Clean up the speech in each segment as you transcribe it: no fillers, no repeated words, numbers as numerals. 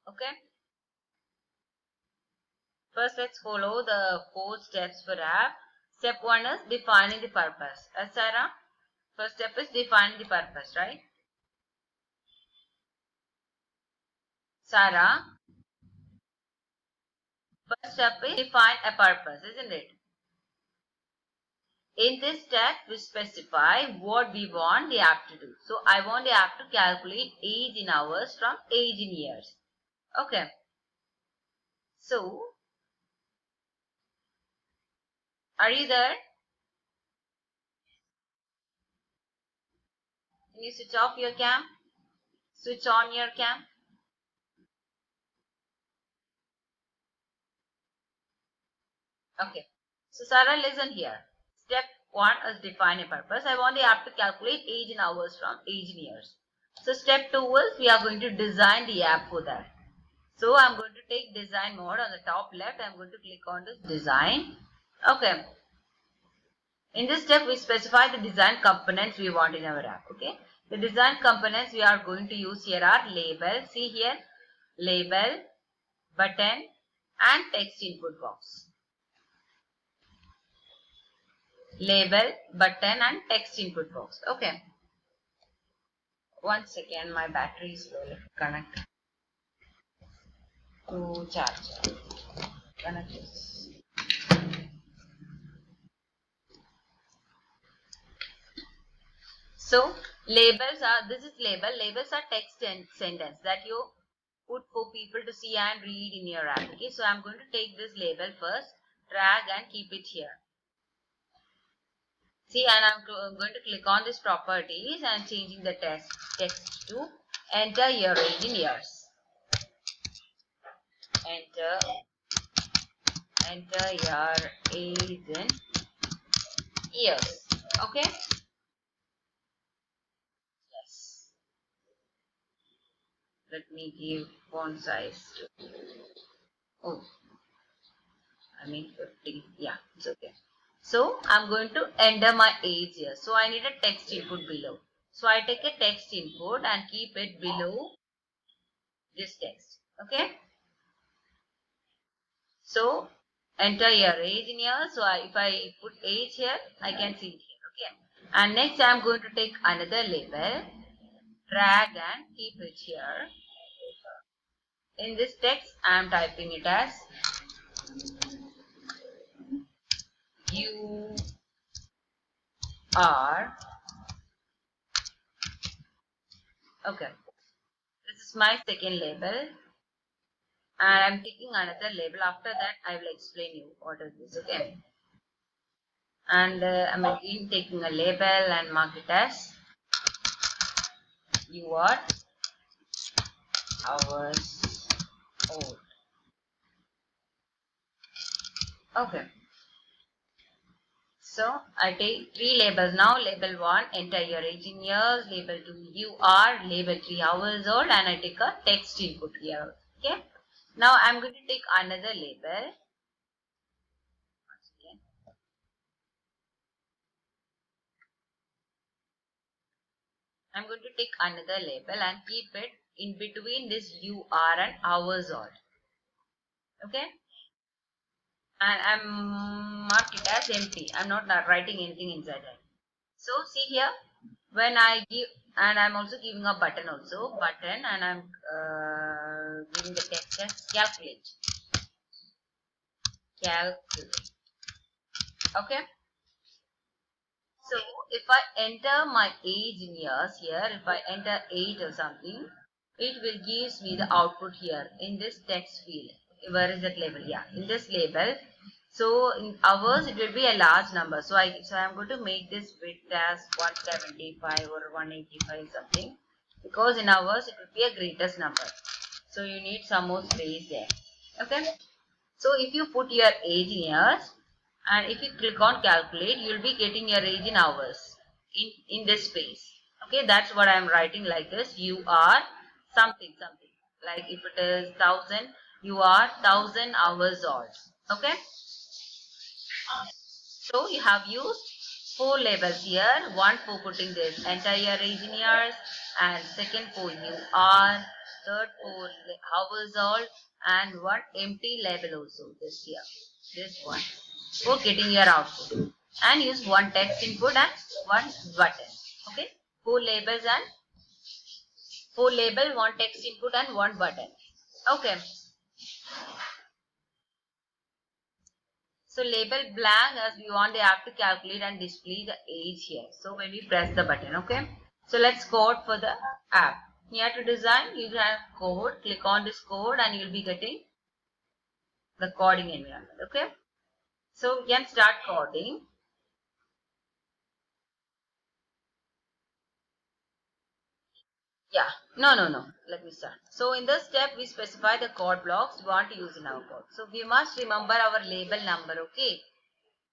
Okay. First, let's follow the 4 steps for app. Step 1 is defining the purpose. Sarah, first step is defining the purpose, right? Sarah, first step is define a purpose, isn't it? In this step, we specify what we want the app to do. So, I want the app to calculate age in hours from age in years. Okay. So, are you there? Can you switch off your cam? Switch on your cam. Okay. So, Sarah, listen here. Step 1 is define a purpose. I want the app to calculate age in hours from age in years. So, step 2 is we are going to design the app for that. So, I'm going to take design mode on the top left. I'm going to click on this design. Okay. In this step, we specify the design components we want in our app. Okay. The design components we are going to use here are label. See here, label, button, and text input box. Label, button, and text input box. Okay. 1 second, my battery is low. Let me connect to charger. Connect this. So labels are, this is label. Labels are text and sentence that you put for people to see and read in your app. Okay, so I'm going to take this label first, drag and keep it here. See, and I'm going to click on this properties and changing the text to enter your age in years. Enter your age in years. Okay. Yes. Let me give font size to, oh, I mean 50. Yeah, it's okay. So I'm going to enter my age here. So I need a text input below. So I take a text input and keep it below this text. Okay. So enter your age in here. So if I put age here, I can see it here. Okay. And next I'm going to take another label, drag and keep it here. In this text, I am typing it as you are. Okay. This is my second label. And I'm taking another label. After that, I will explain you what is this. Okay. And I'm again taking a label and mark it as you are hours old. Okay. So I take 3 labels now. Label 1, enter your age in years. Label 2, you are. Label 3, hours old. And I take a text input here. Okay. Now I'm going to take another label. I'm going to take another label and keep it in between this you are and hours old. Okay. And I'm mark it as empty. I'm not writing anything inside it. So see here, when I give, and I'm also giving a button also, button, and I'm giving the text as calculate. Calculate. Okay. So if I enter my age in years here, if I enter 8 or something, it will gives me the output here in this text field. Where is that label? Yeah, in this label. So in hours it will be a large number. So I'm going to make this width as 175 or 185 something, because in hours it will be a greatest number. So you need some more space there. Okay. So if you put your age in years, and if you click on calculate, you will be getting your age in hours in this space. Okay, that's what I am writing like this. You are something. Like if it is 1000, you are 1000 hours old. Okay. So you have used 4 labels here. One for putting this entire age in years, and second for you are, insert 4 household and one empty label also, this here, this one, for getting your output. And use one text input and one button. Okay, 4 label, one text input and one button. Okay. So label blank, as we want the app to calculate and display the age here. So when we press the button, okay. So let's code for the app. Here to design, you have code. Click on this code and you'll be getting the coding environment. Okay. So we can start coding. Yeah, no. Let me start. So in this step, we specify the code blocks we want to use in our code. So we must remember our label number, okay,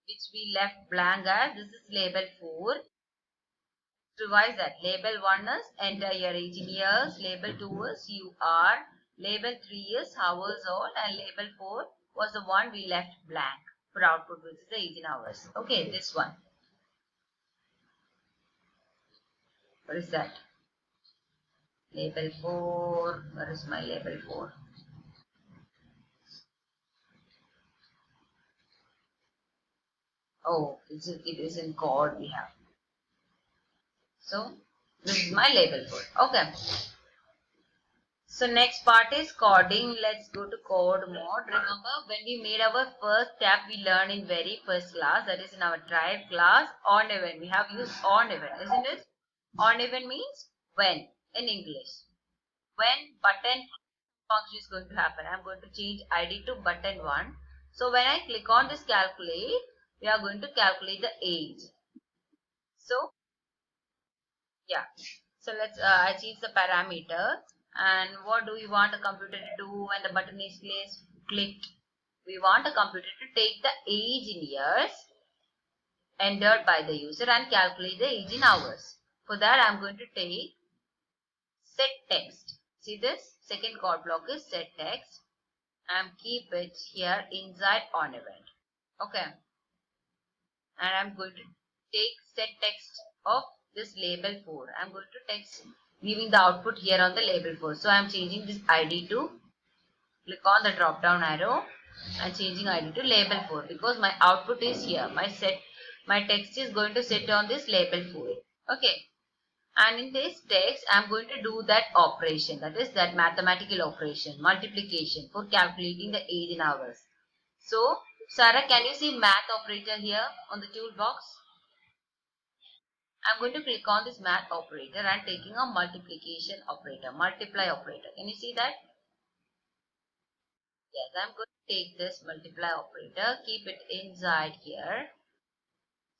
which we left blank as. This is label 4. Revise that. Label 1 is enter your age in years. Label 2 is you are. Label 3 is hours old. And label 4 was the one we left blank for output, which is the age in hours. Okay, this one. What is that? Label 4. Where is my label 4? Oh, it is in code we have. So, this is my label 4. Okay. So, next part is coding. Let's go to code mode. Remember, when we made our first step, we learned in very first class, that is in our tribe class, on event. We have used on event, isn't it? On event means when in English. When button function is going to happen. I'm going to change ID to button 1. So when I click on this calculate, we are going to calculate the age. So yeah, so let's I change the parameter. And what do we want the computer to do when the button is clicked? We want the computer to take the age in years entered by the user and calculate the age in hours. For that, I'm going to take set text. See this? Second code block is set text. And keep it here inside on event. Okay. And I'm going to take set text of this label 4. I'm going to text giving the output here on the label 4. So I'm changing this ID to, click on the drop down arrow and changing ID to label 4 because my output is here. My text is going to sit on this label 4. Okay. And in this text, I'm going to do that operation, that is that mathematical operation, multiplication for calculating the age in hours. So, Sarah, can you see math operator here on the toolbox? I'm going to click on this math operator and taking a multiplication operator, multiply operator. Can you see that? Yes, I'm going to take this multiply operator, keep it inside here.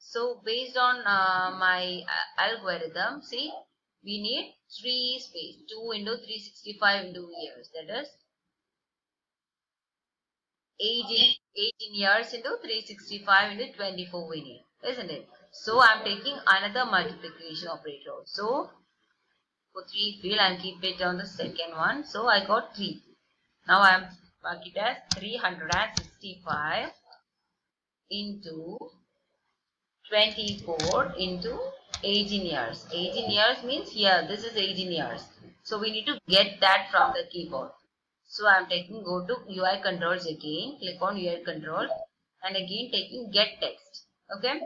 So based on my algorithm, see, we need 3 space, 2 into 365 into years, that is age in years into 365 into 24 we need, isn't it? So I'm taking another multiplication operator. So for 3 field, I'll keep it on the second one. So I got 3. Now I'm marking it as 365 into 24 into age in years. Age in years means here, this is age in years. So we need to get that from the keyboard. So I'm taking, go to UI controls again, click on UI control and again taking get text. Okay.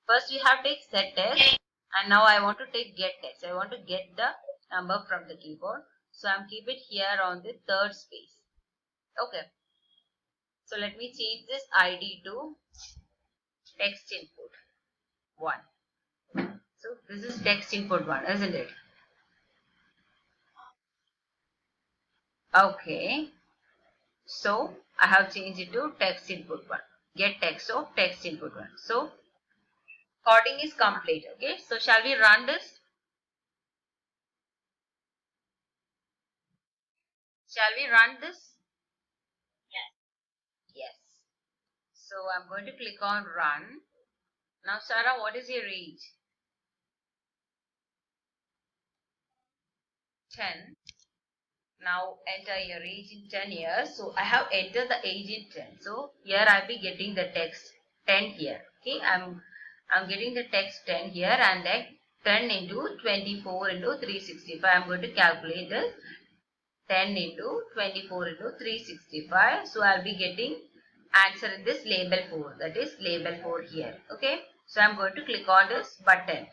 First we have take set text and now I want to take get text. I want to get the number from the keyboard. So I'm keep it here on the third space. Okay. So let me change this ID to text input 1. So this is text input 1, isn't it? Okay. So I have changed it to text input 1. Get text of text input 1. So coding is complete. Okay. So shall we run this? Shall we run this? Yes. So I'm going to click on run. Now Sarah, what is your age? 10. Now enter your age in 10 years. So I have entered the age in 10. So here I'll be getting the text 10 here. Okay, I'm getting the text 10 here and then 10 into 24 into 365. I'm going to calculate this 10 into 24 into 365. So I'll be getting answer in this label 4. That is label 4 here. Okay. So I'm going to click on this button.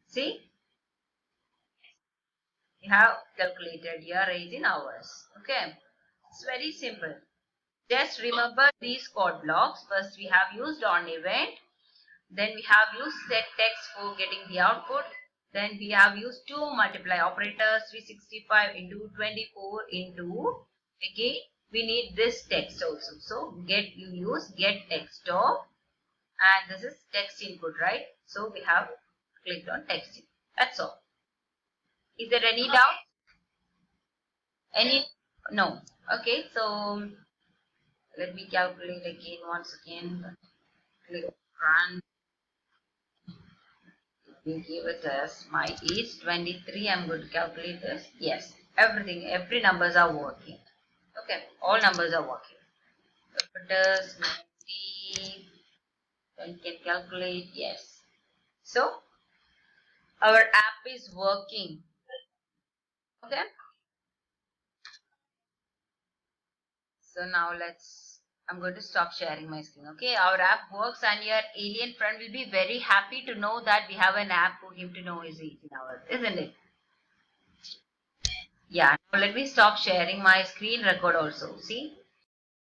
See, we have calculated your age in hours. Okay. It's very simple. Just remember these code blocks. First we have used on event. Then we have used set text for getting the output. Then we have used two multiply operators, 365 into 24 into, again we need this text also. So you use get text of, and this is text input, right? So we have clicked on text input. That's all. Is there any doubt? Any? No. Okay, so let me calculate again once again. Click run. We give it as my age 23. I'm going to calculate this. Yes, every numbers are working. Okay, all numbers are working. Operators 90. Then can calculate. Yes. So our app is working. Okay. So now I'm going to stop sharing my screen. Okay, our app works, and your alien friend will be very happy to know that we have an app for him to know his 18 hours, isn't it? Yeah, now let me stop sharing my screen record also. See?